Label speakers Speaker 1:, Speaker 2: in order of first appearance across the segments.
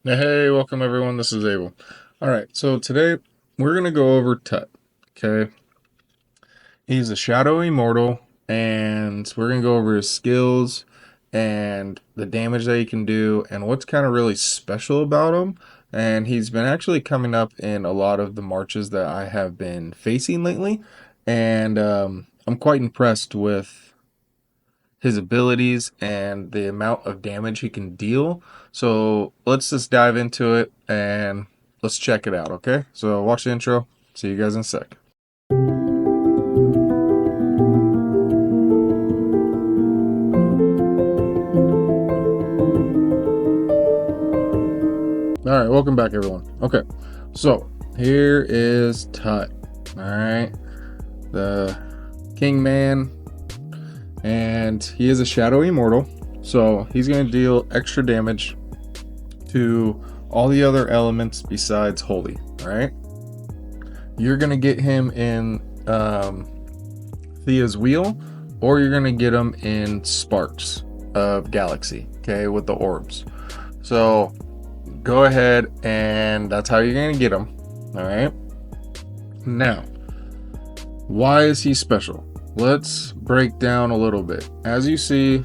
Speaker 1: Hey, welcome everyone. This is Abel. All right, so today we're gonna go over Tut. Okay, he's a shadow immortal, and we're gonna go over his skills and the damage that he can do, and what's kind of really special about him. And he's been actually coming up in a lot of the marches that I have been facing lately, and I'm quite impressed with his abilities and the amount of damage he can deal. So let's just dive into it and let's check it out, okay? So watch the intro. See you guys in a sec. All right, welcome back, everyone. Okay, so here is Tut. All right, the King Man, and he is a shadow immortal. So he's going to deal extra damage to all the other elements besides holy. All right, you're gonna get him in Thea's wheel, or you're gonna get him in Sparks of Galaxy. Okay, with the orbs. So go ahead, and that's how you're gonna get him. All right. Now, why is he special? Let's break down a little bit. As you see,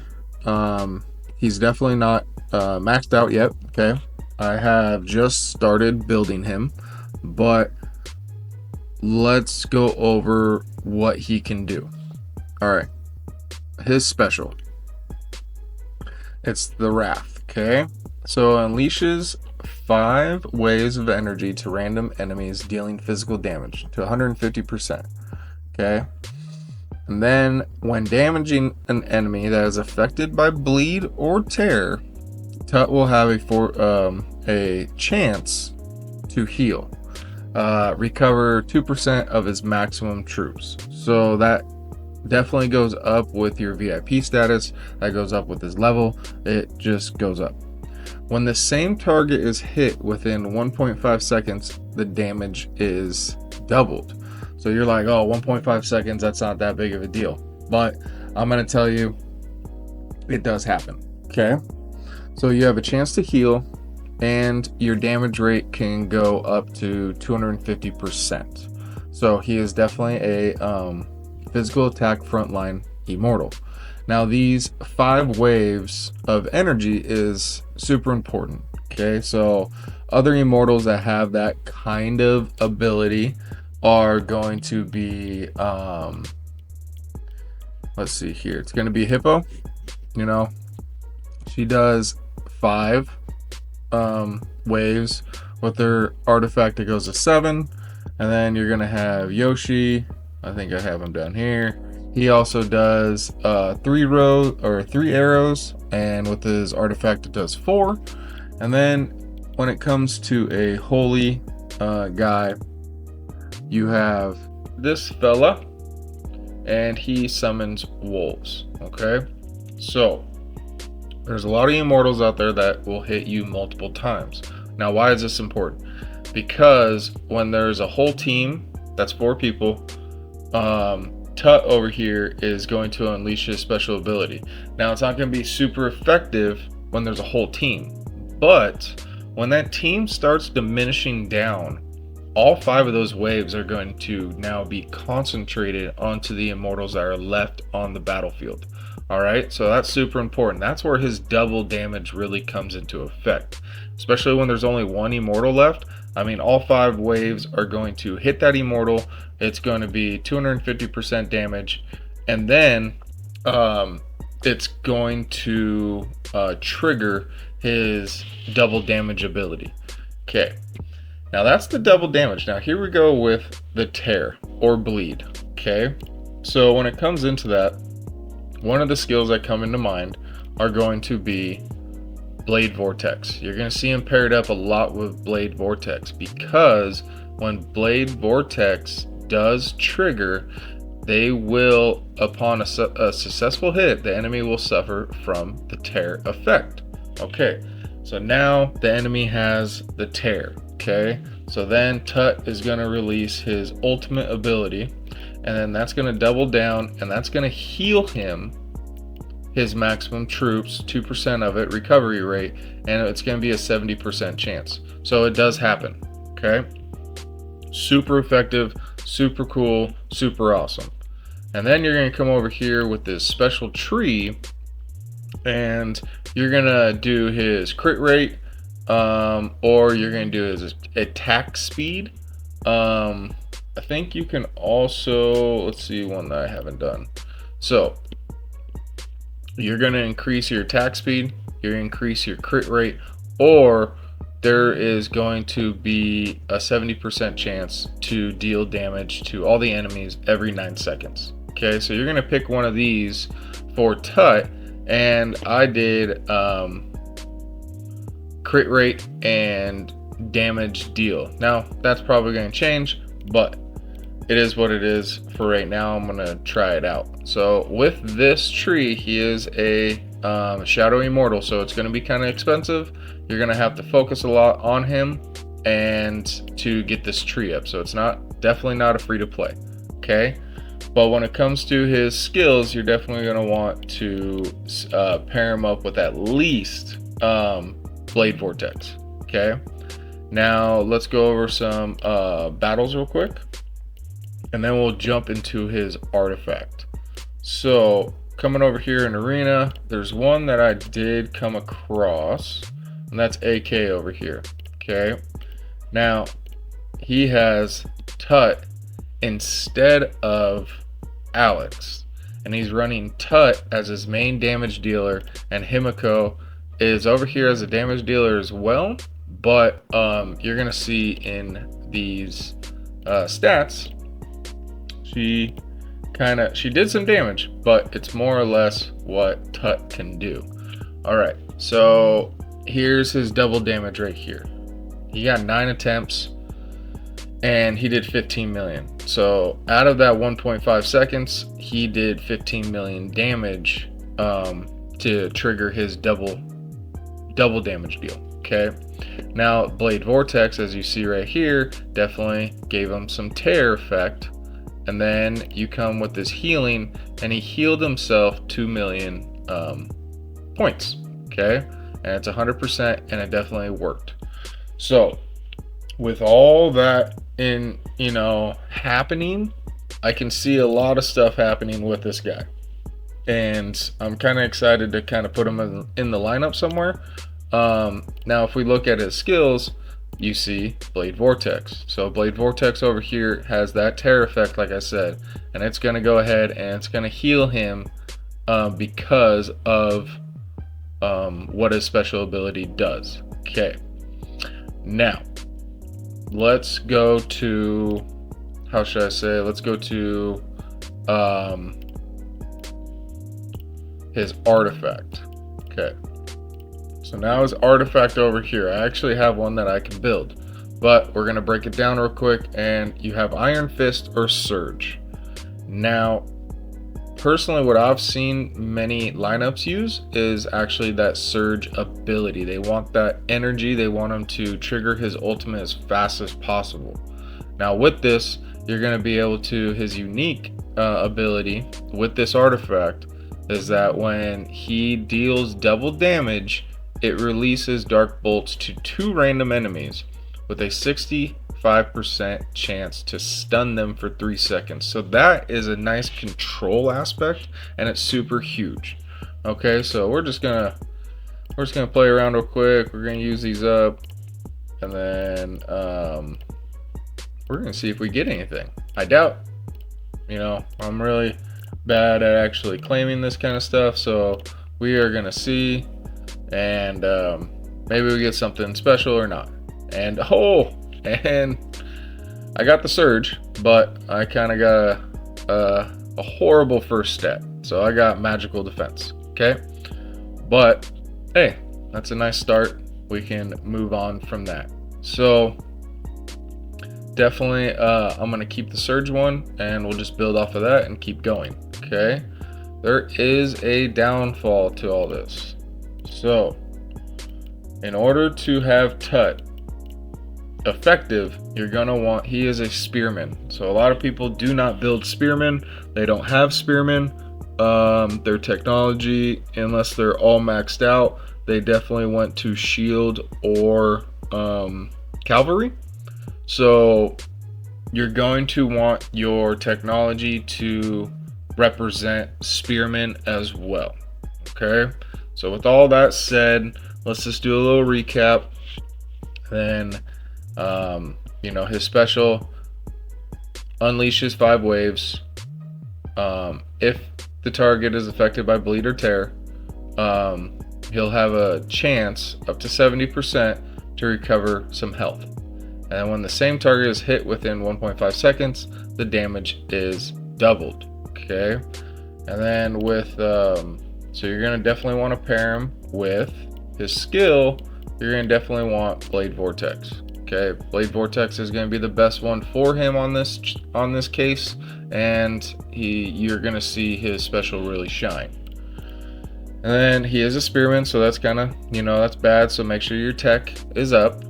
Speaker 1: he's definitely not maxed out yet. Okay, I have just started building him, but let's go over what he can do. All right, his special. It's the Wrath. Okay, so it unleashes 5 waves of energy to random enemies, dealing physical damage to 150%. Okay, and then when damaging an enemy that is affected by bleed or tear, Tut will have a chance to heal. Recover 2% of his maximum troops. So that definitely goes up with your VIP status. That goes up with his level. It just goes up. When the same target is hit within 1.5 seconds, the damage is doubled. So you're like, oh, 1.5 seconds, that's not that big of a deal. But I'm going to tell you, it does happen. Okay? So you have a chance to heal, and your damage rate can go up to 250%. So he is definitely a physical attack frontline immortal. Now these 5 waves of energy is super important. Okay, so other immortals that have that kind of ability are going to be let's see here. It's going to be Hippo. You know, she does 5 waves. With her artifact, it goes to 7. And then you're gonna have Yoshi. I think I have him down here. He also does 3 arrows, and with his artifact, it does 4. And then when it comes to a holy guy, you have this fella, and he summons wolves. Okay, so there's a lot of immortals out there that will hit you multiple times. Now, why is this important? Because when there's a whole team, that's 4 people, Tut over here is going to unleash his special ability. Now, it's not going to be super effective when there's a whole team, but when that team starts diminishing down, all 5 of those waves are going to now be concentrated onto the immortals that are left on the battlefield. All right, so that's super important. That's where his double damage really comes into effect, especially when there's only 1 immortal left. I mean, all 5 waves are going to hit that immortal. It's going to be 250% damage, and then it's going to trigger his double damage ability. Okay, now that's the double damage. Now here we go with the tear or bleed. Okay, so when it comes into that, one of the skills that come into mind are going to be Blade Vortex. You're going to see him paired up a lot with Blade Vortex, because when Blade Vortex does trigger, they will, upon a successful hit, the enemy will suffer from the tear effect. Okay, so now the enemy has the tear. Okay, so then Tut is going to release his ultimate ability, and then that's going to double down, and that's going to heal him his maximum troops, 2% of it, recovery rate, and it's going to be a 70% chance. So it does happen, okay? Super effective, super cool, super awesome. And then you're going to come over here with this special tree, and you're going to do his crit rate, or you're going to do his attack speed. I think you can also, let's see, one that I haven't done. So you're going to increase your attack speed, you're going to increase your crit rate, or there is going to be a 70% chance to deal damage to all the enemies every 9 seconds. Okay, so you're going to pick one of these for Tut, and I did crit rate and damage deal. Now, that's probably going to change, but it is what it is for right now. I'm going to try it out. So with this tree, he is a Shadow Immortal, so it's going to be kind of expensive. You're going to have to focus a lot on him and to get this tree up. So it's definitely not a free to play. Okay, but when it comes to his skills, you're definitely going to want to pair him up with at least Blade Vortex. Okay, now let's go over some battles real quick, and then we'll jump into his artifact. So coming over here in arena, there's one that I did come across, and that's AK over here. Okay, now he has Tut instead of Alex, and he's running Tut as his main damage dealer, and Himiko is over here as a damage dealer as well. But you're gonna see in these stats, she did some damage, but it's more or less what Tut can do. All right, so here's his double damage right here. He got 9 attempts and he did 15 million. So out of that 1.5 seconds, he did 15 million damage to trigger his double damage deal. Okay, now Blade Vortex, as you see right here, definitely gave him some tear effect. And then you come with this healing, and he healed himself 2 million points. Okay, and it's 100%, and it definitely worked. So with all that happening, I can see a lot of stuff happening with this guy, and I'm kind of excited to kind of put him in the lineup somewhere. Now if we look at his skills, you see Blade Vortex. So Blade Vortex over here has that tear effect, like I said, and it's going to go ahead and it's going to heal him because of what his special ability does. Okay, now let's go to, how should I say, let's go to his artifact. Okay, so now his artifact over here, I actually have one that I can build, but we're going to break it down real quick. And you have Iron Fist or Surge. Now personally, what I've seen many lineups use is actually that Surge ability. They want that energy, they want him to trigger his ultimate as fast as possible. Now with this, you're going to be able to, his unique ability with this artifact is that when he deals double damage, it releases Dark Bolts to 2 random enemies with a 65% chance to stun them for 3 seconds. So that is a nice control aspect, and it's super huge. Okay, so we're just gonna play around real quick. We're gonna use these up, and then we're gonna see if we get anything. I doubt. I'm really bad at actually claiming this kind of stuff, so we are gonna see, and maybe we get something special or not. And I got the Surge, but I kind of got a horrible first stat, so I got Magical Defense. Okay, but hey, that's a nice start. We can move on from that. So definitely I'm gonna keep the Surge one, and we'll just build off of that and keep going. Okay, there is a downfall to all this. So in order to have Tut effective, you're gonna want, he is a spearman. So a lot of people do not build spearmen. They don't have spearmen. their technology, unless they're all maxed out, they definitely went to shield or cavalry. So you're going to want your technology to represent spearmen as well. Okay, so with all that said, let's just do a little recap. Then his special unleashes 5 waves. If the target is affected by bleed or tear, he'll have a chance up to 70% to recover some health. And when the same target is hit within 1.5 seconds, the damage is doubled. Okay, and then with so you're gonna definitely want to pair him with his skill. You're gonna definitely want Blade Vortex. Okay, Blade Vortex is gonna be the best one for him on this case, and you're gonna see his special really shine. And then he is a spearman, so that's kind of that's bad. So make sure your tech is up.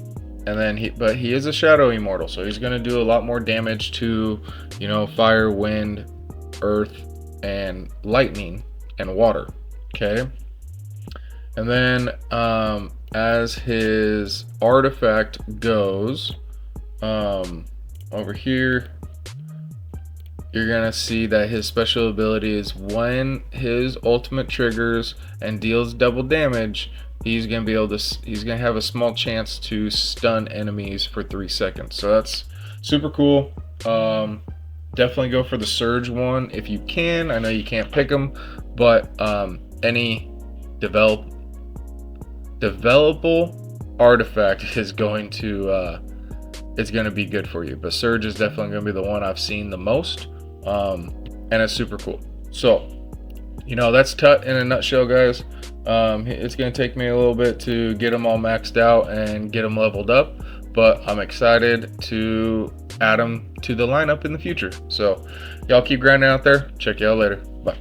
Speaker 1: And then he is a shadow immortal, so he's gonna do a lot more damage to fire, wind, earth, and lightning and water. Okay, and then as his artifact goes, over here you're gonna see that his special ability is when his ultimate triggers and deals double damage, he's gonna have a small chance to stun enemies for 3 seconds. So that's super cool. Definitely go for the surge one if you can. I know you can't pick them, but any developable artifact is going to it's going to be good for you. But surge is definitely going to be the one I've seen the most, and it's super cool. So that's Tut in a nutshell, guys. It's going to take me a little bit to get them all maxed out and get them leveled up, but I'm excited to add them to the lineup in the future. So y'all keep grinding out there. Check y'all later. Bye.